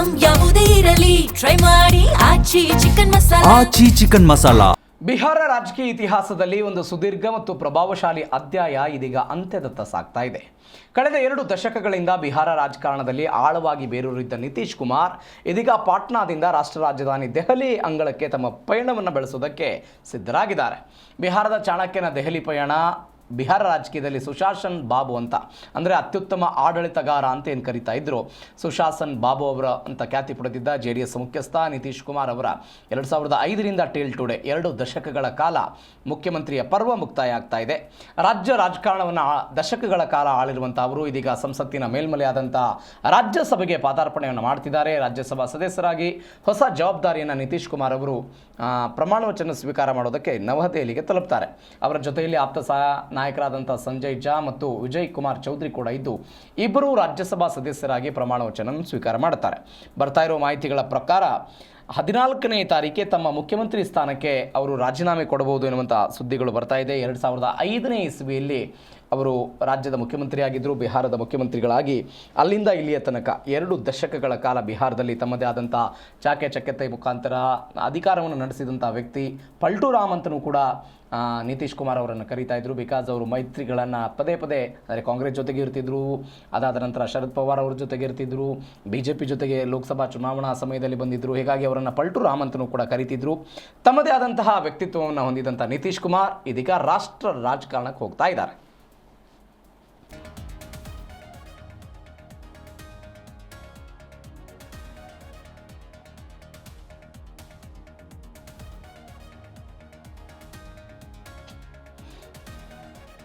Item ಯಾವುದೇ ಇರಲಿ try ಮಾಡಿ ಆಚಿ ಚಿಕನ್ ಮಸಾಲಾ. ಬಿಹಾರ ರಾಜಕೀಯ ಇತಿಹಾಸದಲ್ಲಿ ಒಂದು ಸುದೀರ್ಘ ಮತ್ತು ಪ್ರಭಾವಶಾಲಿ ಅಧ್ಯಾಯ ಇದೀಗ ಅಂತ್ಯದತ್ತ ಸಾಗ್ತಾ ಇದೆ. ಕಳೆದ 2 ದಶಕಗಳಿಂದ ಬಿಹಾರ ರಾಜಕಾರಣದಲ್ಲಿ ಆಳವಾಗಿ ಬೇರೂರಿದ್ದ ನಿತೀಶ್ ಕುಮಾರ್ ಇದೀಗ ಪಾಟ್ನಾದಿಂದ ರಾಷ್ಟ್ರ ರಾಜಧಾನಿ ದೆಹಲಿ ಅಂಗಳಕ್ಕೆ ತಮ್ಮ ಪಯಣವನ್ನು ಬೆಳೆಸೋದಕ್ಕೆ ಸಿದ್ಧರಾಗಿದ್ದಾರೆ. ಬಿಹಾರದ ಚಾಣಕ್ಯನ ದೆಹಲಿ ಪಯಣ ಬಿಹಾರ ರಾಜಕೀಯದಲ್ಲಿ ಸುಶಾಸನ್ ಬಾಬು ಅಂತ ಅಂದರೆ ಅತ್ಯುತ್ತಮ ಆಡಳಿತಗಾರ ಅಂತ ಏನು ಕರೀತಾ ಇದ್ರು. ಸುಶಾಸನ್ ಬಾಬು ಅವರ ಅಂತ ಖ್ಯಾತಿ ಪಡೆದಿದ್ದ JDS ಮುಖ್ಯಸ್ಥ ನಿತೀಶ್ ಕುಮಾರ್ ಅವರ 2005ರಿಂದ ಟಿಲ್ ಟುಡೇ 2 ದಶಕಗಳ ಕಾಲ ಮುಖ್ಯಮಂತ್ರಿಯ ಪರ್ವ ಮುಕ್ತಾಯ ಆಗ್ತಾ ಇದೆ. ರಾಜ್ಯ ರಾಜಕಾರಣವನ್ನು ದಶಕಗಳ ಕಾಲ ಆಳಿರುವಂಥ ಅವರು ಇದೀಗ ಸಂಸತ್ತಿನ ಮೇಲ್ಮಲೆಯಾದಂಥ ರಾಜ್ಯಸಭೆಗೆ ಪಾದಾರ್ಪಣೆಯನ್ನು ಮಾಡ್ತಿದ್ದಾರೆ. ರಾಜ್ಯಸಭಾ ಸದಸ್ಯರಾಗಿ ಹೊಸ ಜವಾಬ್ದಾರಿಯನ್ನು ನಿತೀಶ್ ಕುಮಾರ್ ಅವರು ಪ್ರಮಾಣ ವಚನ ಸ್ವೀಕಾರ ಮಾಡೋದಕ್ಕೆ ನವದೆಹಲಿಗೆ ತಲುಪ್ತಾರೆ. ಅವರ ಜೊತೆಯಲ್ಲಿ ಆಪ್ತ ನಾಯಕರಾದಂಥ ಸಂಜಯ್ ಝಾ ಮತ್ತು ವಿಜಯ್ ಕುಮಾರ್ ಚೌಧರಿ ಕೂಡ ಇದ್ದು ಇಬ್ಬರು ರಾಜ್ಯಸಭಾ ಸದಸ್ಯರಾಗಿ ಪ್ರಮಾಣ ವಚನ ಸ್ವೀಕಾರ ಮಾಡುತ್ತಾರೆ. ಬರ್ತಾ ಇರೋ ಮಾಹಿತಿಗಳ ಪ್ರಕಾರ 14ನೇ ತಾರೀಕೆ ತಮ್ಮ ಮುಖ್ಯಮಂತ್ರಿ ಸ್ಥಾನಕ್ಕೆ ಅವರು ರಾಜೀನಾಮೆ ಕೊಡಬಹುದು ಎನ್ನುವಂಥ ಸುದ್ದಿಗಳು ಬರ್ತಾ ಇದೆ. 2005ನೇ ಇಸ್ವಿಯಲ್ಲಿ ಅವರು ರಾಜ್ಯದ ಮುಖ್ಯಮಂತ್ರಿಯಾಗಿದ್ದರು. ಬಿಹಾರದ ಮುಖ್ಯಮಂತ್ರಿಗಳಾಗಿ ಅಲ್ಲಿಂದ ಇಲ್ಲಿಯ ತನಕ 2 ದಶಕಗಳ ಕಾಲ ಬಿಹಾರದಲ್ಲಿ ತಮ್ಮದೇ ಆದಂಥ ಚಾಕಚಕ್ಯತೆ ಮುಖಾಂತರ ಅಧಿಕಾರವನ್ನು ನಡೆಸಿದಂಥ ವ್ಯಕ್ತಿ ಪಲ್ಟು ರಾಮ್ ಅಂತಲೂ ಕೂಡ ನಿತೀಶ್ ಕುಮಾರ್ ಅವರನ್ನು ಕರೀತಾ ಇದ್ರು. ಬಿಕಾಸ್ ಅವರು ಮೈತ್ರಿಗಳನ್ನು ಪದೇ ಅಂದರೆ ಕಾಂಗ್ರೆಸ್ ಜೊತೆಗೆ ಇರ್ತಿದ್ರು, ಅದಾದ ನಂತರ ಶರದ್ ಪವಾರ್ ಅವ್ರ ಜೊತೆಗೆ ಇರ್ತಿದ್ರು, BJP ಜೊತೆಗೆ ಲೋಕಸಭಾ ಚುನಾವಣಾ ಸಮಯದಲ್ಲಿ ಬಂದಿದ್ದರು. ಹೀಗಾಗಿ ಅವರನ್ನು ಪಲ್ಟು ರಾಮ್ ಅಂತಲೂ ಕೂಡ ಕರೀತಿದ್ರು. ತಮ್ಮದೇ ಆದಂತಹ ವ್ಯಕ್ತಿತ್ವವನ್ನು ಹೊಂದಿದಂಥ ನಿತೀಶ್ ಕುಮಾರ್ ಇದೀಗ ರಾಷ್ಟ್ರ ರಾಜಕಾರಣಕ್ಕೆ ಹೋಗ್ತಾ ಇದ್ದಾರೆ.